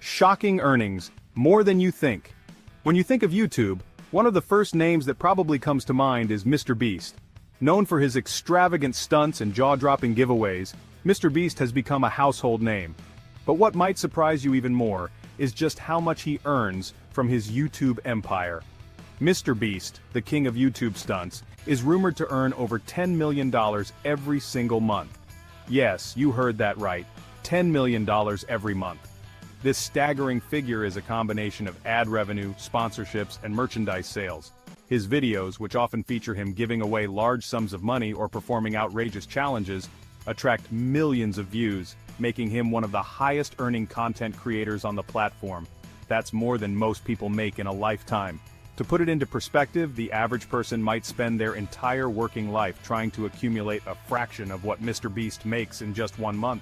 Shocking earnings, more than you think. When you think of YouTube, one of the first names that probably comes to mind is MrBeast. Known for his extravagant stunts and jaw-dropping giveaways, MrBeast has become a household name. But what might surprise you even more is just how much he earns from his YouTube empire. MrBeast, the king of YouTube stunts, is rumored to earn over $10 million every single month. Yes, you heard that right, $10 million every month. This staggering figure is a combination of ad revenue, sponsorships, and merchandise sales. His videos, which often feature him giving away large sums of money or performing outrageous challenges, attract millions of views, making him one of the highest-earning content creators on the platform. That's more than most people make in a lifetime. To put it into perspective, the average person might spend their entire working life trying to accumulate a fraction of what MrBeast makes in just 1 month.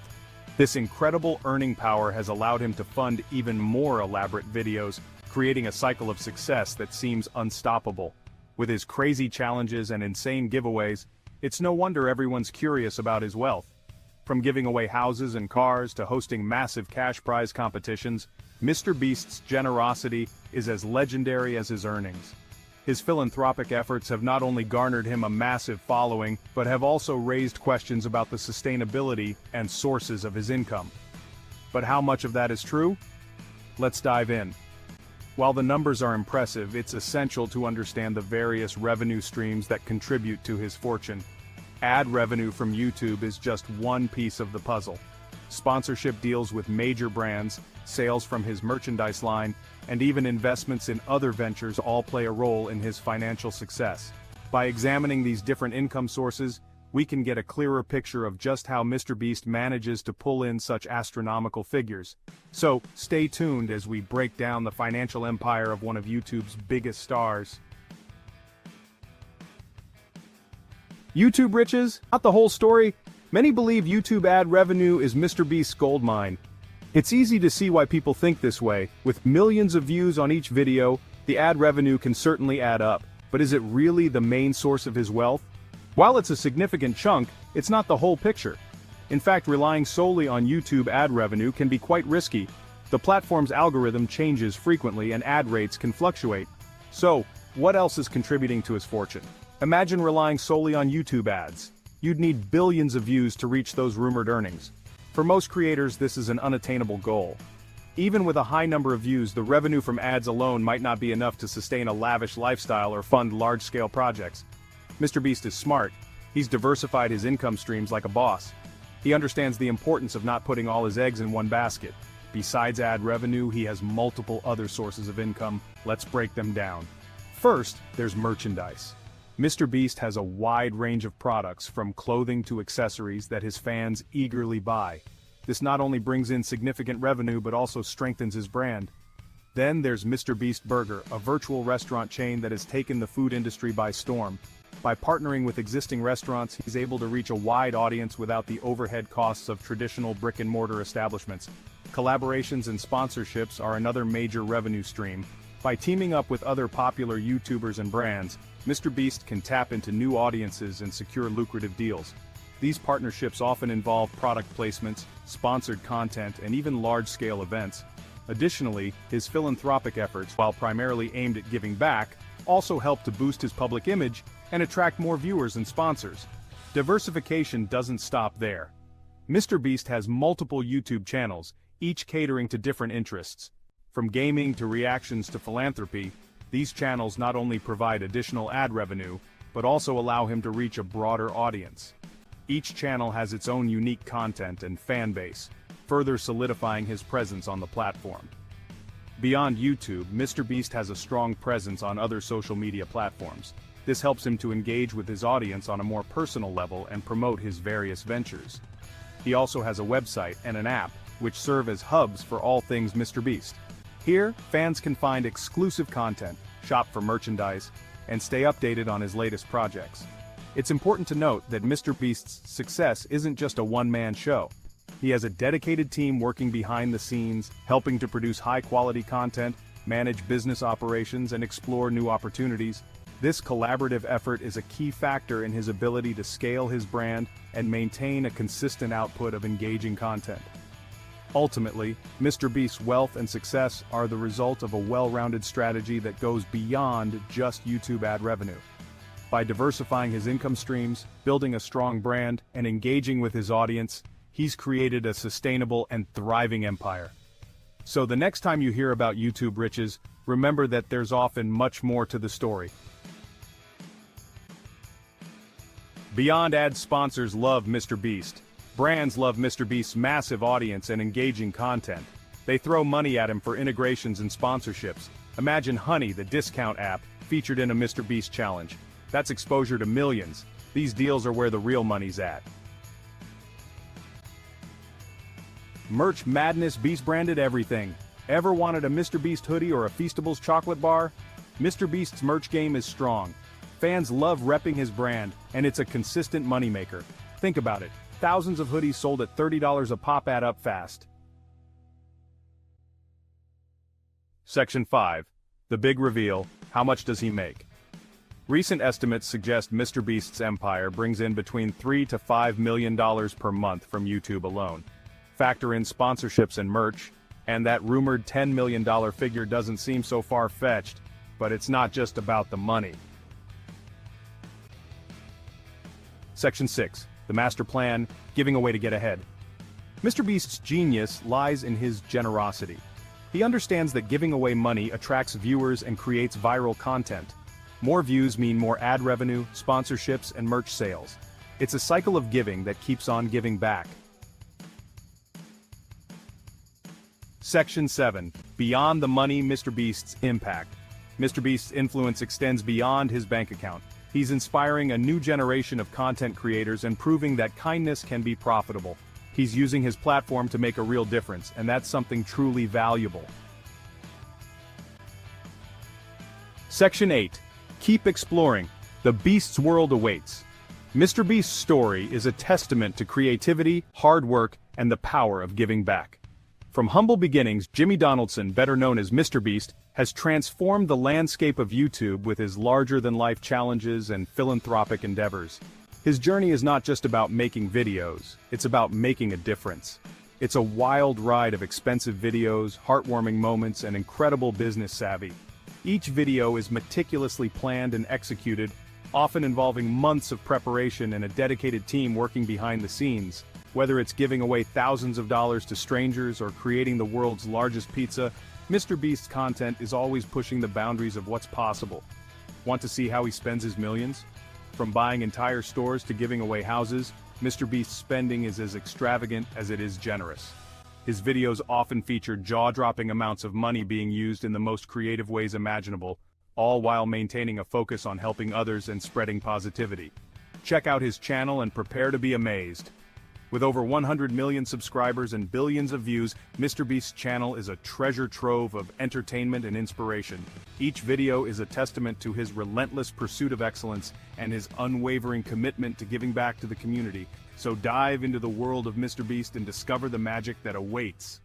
This incredible earning power has allowed him to fund even more elaborate videos, creating a cycle of success that seems unstoppable. With his crazy challenges and insane giveaways, it's no wonder everyone's curious about his wealth. From giving away houses and cars to hosting massive cash prize competitions, MrBeast's generosity is as legendary as his earnings. His philanthropic efforts have not only garnered him a massive following, but have also raised questions about the sustainability and sources of his income. But how much of that is true? Let's dive in. While the numbers are impressive, it's essential to understand the various revenue streams that contribute to his fortune. Ad revenue from YouTube is just one piece of the puzzle. Sponsorship deals with major brands, sales from his merchandise line, and even investments in other ventures all play a role in his financial success. By examining these different income sources, we can get a clearer picture of just how MrBeast manages to pull in such astronomical figures. So, stay tuned as we break down the financial empire of one of YouTube's biggest stars. YouTube riches? Not the whole story. Many believe YouTube ad revenue is MrBeast's goldmine. It's easy to see why people think this way. With millions of views on each video, the ad revenue can certainly add up. But is it really the main source of his wealth? While it's a significant chunk, it's not the whole picture. In fact, relying solely on YouTube ad revenue can be quite risky. The platform's algorithm changes frequently and ad rates can fluctuate. So, what else is contributing to his fortune? Imagine relying solely on YouTube ads. You'd need billions of views to reach those rumored earnings. For most creators, this is an unattainable goal. Even with a high number of views, the revenue from ads alone might not be enough to sustain a lavish lifestyle or fund large-scale projects. MrBeast is smart. He's diversified his income streams like a boss. He understands the importance of not putting all his eggs in one basket. Besides ad revenue, he has multiple other sources of income. Let's break them down. First, there's merchandise. MrBeast has a wide range of products from clothing to accessories that his fans eagerly buy. This not only brings in significant revenue but also strengthens his brand. Then there's MrBeast Burger, a virtual restaurant chain that has taken the food industry by storm. By partnering with existing restaurants, he's able to reach a wide audience without the overhead costs of traditional brick-and-mortar establishments. Collaborations and sponsorships are another major revenue stream. By teaming up with other popular YouTubers and brands, MrBeast can tap into new audiences and secure lucrative deals. These partnerships often involve product placements, sponsored content, and even large-scale events. Additionally, his philanthropic efforts, while primarily aimed at giving back, also help to boost his public image and attract more viewers and sponsors. Diversification doesn't stop there. MrBeast has multiple YouTube channels, each catering to different interests. From gaming to reactions to philanthropy, these channels not only provide additional ad revenue, but also allow him to reach a broader audience. Each channel has its own unique content and fan base, further solidifying his presence on the platform. Beyond YouTube, MrBeast has a strong presence on other social media platforms. This helps him to engage with his audience on a more personal level and promote his various ventures. He also has a website and an app, which serve as hubs for all things MrBeast. Here, fans can find exclusive content, shop for merchandise, and stay updated on his latest projects. It's important to note that MrBeast's success isn't just a one-man show. He has a dedicated team working behind the scenes, helping to produce high-quality content, manage business operations, and explore new opportunities. This collaborative effort is a key factor in his ability to scale his brand and maintain a consistent output of engaging content. Ultimately, MrBeast's wealth and success are the result of a well-rounded strategy that goes beyond just YouTube ad revenue. By diversifying his income streams, building a strong brand, and engaging with his audience, he's created a sustainable and thriving empire. So the next time you hear about YouTube riches, remember that there's often much more to the story. Beyond ads, sponsors love MrBeast. Brands love MrBeast's massive audience and engaging content. They throw money at him for integrations and sponsorships. Imagine Honey, the discount app, featured in a MrBeast challenge. That's exposure to millions. These deals are where the real money's at. Merch madness. Beast branded everything. Ever wanted a MrBeast hoodie or a Feastables chocolate bar? MrBeast's merch game is strong. Fans love repping his brand, and it's a consistent moneymaker. Think about it. Thousands of hoodies sold at $30 a pop add up fast. Section 5. The big reveal. How much does he make? Recent estimates suggest MrBeast's empire brings in between $3 to $5 million per month from YouTube alone. Factor in sponsorships and merch, and that rumored $10 million figure doesn't seem so far-fetched, but it's not just about the money. Section 6. The master plan, giving away to get ahead. MrBeast's genius lies in his generosity. He understands that giving away money attracts viewers and creates viral content. More views mean more ad revenue, sponsorships, and merch sales. It's a cycle of giving that keeps on giving back. Section 7. Beyond the money, MrBeast's impact. MrBeast's influence extends beyond his bank account. He's inspiring a new generation of content creators and proving that kindness can be profitable. He's using his platform to make a real difference, and that's something truly valuable. Section 8. Keep exploring. The Beast's world awaits. MrBeast's story is a testament to creativity, hard work, and the power of giving back. From humble beginnings, Jimmy Donaldson, better known as MrBeast, has transformed the landscape of YouTube with his larger-than-life challenges and philanthropic endeavors. His journey is not just about making videos, it's about making a difference. It's a wild ride of expensive videos, heartwarming moments, and incredible business savvy. Each video is meticulously planned and executed, often involving months of preparation and a dedicated team working behind the scenes. Whether it's giving away thousands of dollars to strangers or creating the world's largest pizza, MrBeast's content is always pushing the boundaries of what's possible. Want to see how he spends his millions? From buying entire stores to giving away houses, MrBeast's spending is as extravagant as it is generous. His videos often feature jaw-dropping amounts of money being used in the most creative ways imaginable, all while maintaining a focus on helping others and spreading positivity. Check out his channel and prepare to be amazed. With over 100 million subscribers and billions of views, MrBeast's channel is a treasure trove of entertainment and inspiration. Each video is a testament to his relentless pursuit of excellence and his unwavering commitment to giving back to the community. So dive into the world of MrBeast and discover the magic that awaits.